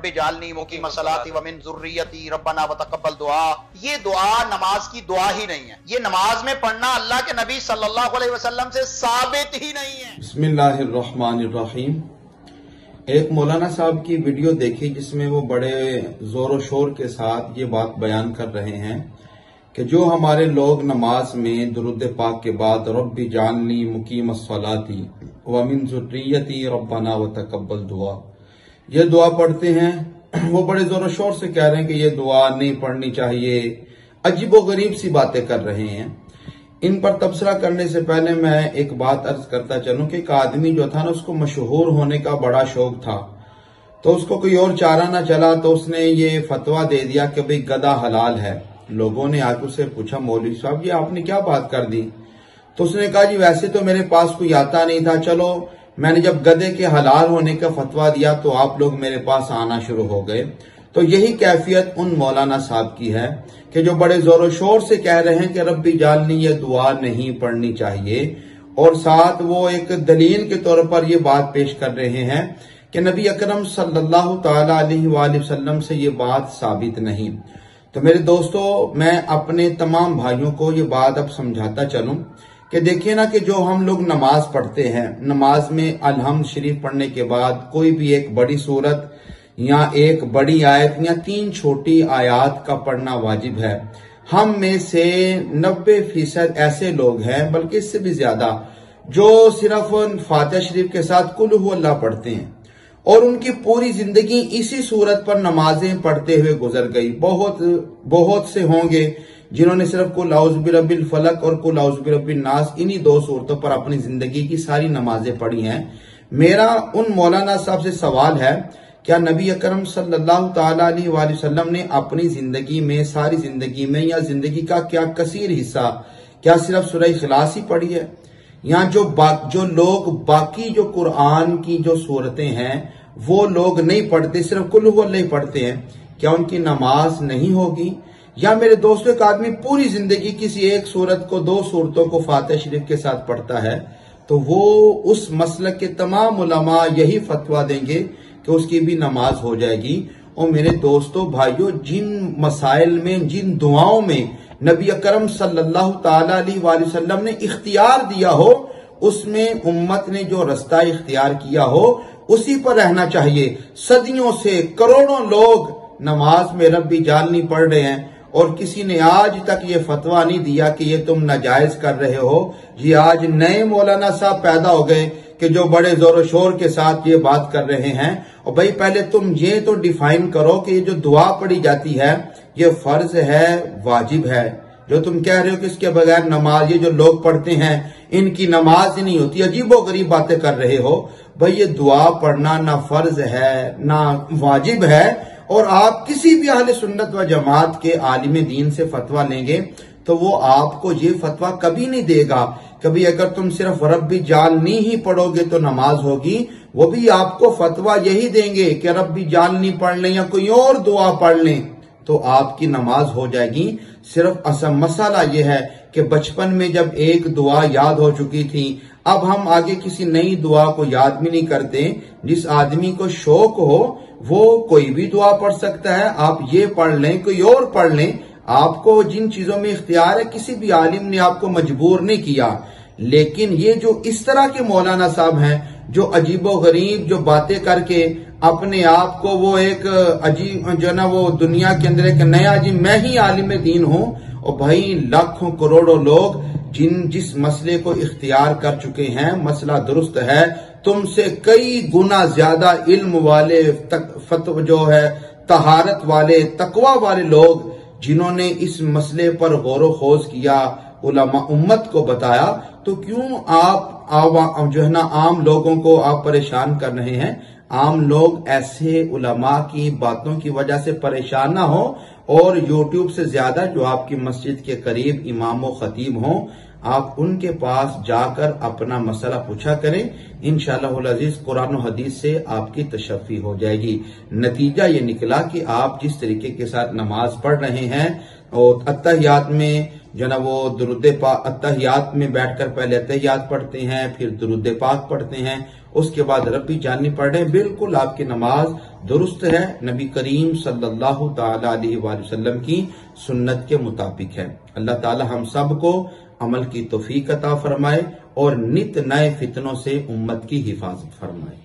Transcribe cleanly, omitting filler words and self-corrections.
रब्बी जालनी मुकीम सलाती व मिन ज़ुर्रियती रब्बना व तक़ब्बल दुआ। ये दुआ नमाज की दुआ ही नहीं है, ये नमाज में पढ़ना अल्लाह के नबी सल्लल्लाहु अलैहि वसल्लम से साबित ही नहीं है। बिस्मिल्लाहिर्रहमानिर्रहीम। एक मौलाना साहब की वीडियो देखी जिसमें वो बड़े जोर शोर के साथ ये बात बयान कर रहे हैं कि जो हमारे लोग नमाज में दुरूद पाक के बाद रब्बी जालनी मुकीम सलाती व मिन ज़ुर्रियती रब्बना व तक़ब्बल दुआ, ये दुआ पढ़ते हैं, वो बड़े जोर शोर से कह रहे हैं कि ये दुआ नहीं पढ़नी चाहिए, अजीबो गरीब सी बातें कर रहे हैं। इन पर तबसरा करने से पहले मैं एक बात अर्ज करता चलूं कि एक आदमी जो था ना, उसको मशहूर होने का बड़ा शौक था, तो उसको कोई और चारा ना चला तो उसने ये फतवा दे दिया कि भाई गधा हलाल है। लोगों ने आके उससे पूछा, मौलवी साहब ये आपने क्या बात कर दी? तो उसने कहा जी वैसे तो मेरे पास कोई आता नहीं था, चलो मैंने जब गधे के हलाल होने का फतवा दिया तो आप लोग मेरे पास आना शुरू हो गए। तो यही कैफियत उन मौलाना साहब की है कि जो बड़े जोर शोर से कह रहे हैं कि रब्बी जालनी ये दुआ नहीं पढ़नी चाहिए, और साथ वो एक दलील के तौर पर ये बात पेश कर रहे हैं कि नबी अकरम सल्लल्लाहु ताला अलैहि वसल्लम से ये बात साबित नहीं। तो मेरे दोस्तों, मैं अपने तमाम भाइयों को ये बात अब समझाता चलूं कि देखिए ना कि जो हम लोग नमाज पढ़ते हैं, नमाज में अलहम्द शरीफ पढ़ने के बाद कोई भी एक बड़ी सूरत या एक बड़ी आयत या 3 छोटी आयत का पढ़ना वाजिब है। हम में से 90% ऐसे लोग हैं, बल्कि इससे भी ज्यादा, जो सिर्फ फातिहा शरीफ के साथ कुल हु अल्लाह पढ़ते हैं और उनकी पूरी जिंदगी इसी सूरत पर नमाजें पढ़ते हुए गुजर गई। बहुत से होंगे जिन्होंने सिर्फ कुल औज़ु बिरब्बिल फलक और कुल औज़ु बिरब्बिन नास, इन्हीं 2 सूरतों पर अपनी जिंदगी की सारी नमाजें पढ़ी हैं। मेरा उन मौलाना साहब से सवाल है, क्या नबी अकरम सल्लल्लाहु ताला अलैहि वसल्लम ने अपनी जिंदगी में, सारी जिंदगी में, या जिंदगी का क्या कसीर हिस्सा क्या सिर्फ सूरह इखलास ही पढ़ी है? या जो लोग बाकी जो कुरान की जो सूरतें हैं वो लोग नहीं पढ़ते, सिर्फ कुल हु अल्लाह ही पढ़ते हैं, क्या उनकी नमाज नहीं होगी? या मेरे दोस्तों, एक आदमी पूरी जिंदगी किसी एक सूरत को, 2 सूरतों को फातिहा शरीफ के साथ पढ़ता है तो वो उस मसलक के तमाम उलमा यही फतवा देंगे कि उसकी भी नमाज हो जाएगी। और मेरे दोस्तों भाइयों, जिन मसाइल में, जिन दुआओं में नबी अकरम सल्लल्लाहु ताला अलैहि वसल्लम ने इख्तियार दिया हो, उसमें उम्मत ने जो रास्ता इख्तियार किया हो उसी पर रहना चाहिए। सदियों से करोड़ों लोग नमाज में रब्बी जालनी पढ़ रहे हैं और किसी ने आज तक ये फतवा नहीं दिया कि ये तुम नाजायज कर रहे हो। जी आज नए मौलाना साहब पैदा हो गए कि जो बड़े जोर शोर के साथ ये बात कर रहे हैं। और भाई पहले तुम ये तो डिफाइन करो कि ये जो दुआ पढ़ी जाती है ये फर्ज है, वाजिब है? जो तुम कह रहे हो कि इसके बगैर नमाज, ये जो लोग पढ़ते हैं इनकी नमाज ही नहीं होती, अजीबो गरीब बातें कर रहे हो। भाई ये दुआ पढ़ना ना फर्ज है ना वाजिब है, और आप किसी भी अहले सुन्नत व जमात के आलिम दीन से फतवा लेंगे तो वो आपको ये फतवा कभी नहीं देगा कभी अगर तुम सिर्फ रब्बी जालनी ही पढ़ोगे तो नमाज होगी। वो भी आपको फतवा यही देंगे कि रब्बी जालनी पढ़ लें या कोई और दुआ पढ़ लें तो आपकी नमाज हो जाएगी। सिर्फ असम मसाला ये है कि बचपन में जब एक दुआ याद हो चुकी थी, अब हम आगे किसी नई दुआ को याद भी नहीं करते। जिस आदमी को शौक हो वो कोई भी दुआ पढ़ सकता है, आप ये पढ़ लें, कोई और पढ़ लें। आपको जिन चीजों में इख्तियार है, किसी भी आलिम ने आपको मजबूर नहीं किया। लेकिन ये जो इस तरह के मौलाना साहब हैं जो अजीबो गरीब जो बातें करके अपने आप को वो एक अजीब जो ना वो दुनिया के अंदर एक नया अजीब, मैं ही आलिम दीन हूं। और भाई लाखों करोड़ों लोग जिस मसले को इख्तियार कर चुके हैं, मसला दुरुस्त है, तुमसे कई गुना ज्यादा इल्म वाले, फतवा जो है तहारत वाले, तकवा वाले लोग जिन्होंने इस मसले पर गौर खोज किया, उलमा उम्मत को बताया, तो क्यों आप जो है ना आम लोगों को आप परेशान कर रहे हैं? आम लोग ऐसे उलमा की बातों की वजह से परेशान ना हो, और यूट्यूब से ज्यादा जो आपकी मस्जिद के करीब इमाम व खतीब हों, आप उनके पास जाकर अपना मसला पूछा करें। इंशाअल्लाह अजीज कुरान और हदीस से आपकी तशफ़ी हो जाएगी। नतीजा ये निकला कि आप जिस तरीके के साथ नमाज पढ़ रहे हैं और अत्तहियात में जो ना वो दुरूद पाक, अत्तहियात में बैठकर पहले अत्तहियात पढ़ते हैं, फिर दुरूद पाक पढ़ते हैं, उसके बाद रब्बी जानी पढ़ रहे हैं, बिल्कुल आपकी नमाज दुरुस्त है, नबी करीम सल्लल्लाहु ताला अलैहि वसल्लम की सुन्नत के मुताबिक है। अल्लाह ताला हम सब को अमल की तौफीक अता फरमाए और नित नए फितनों से उम्मत की हिफाजत फरमाए।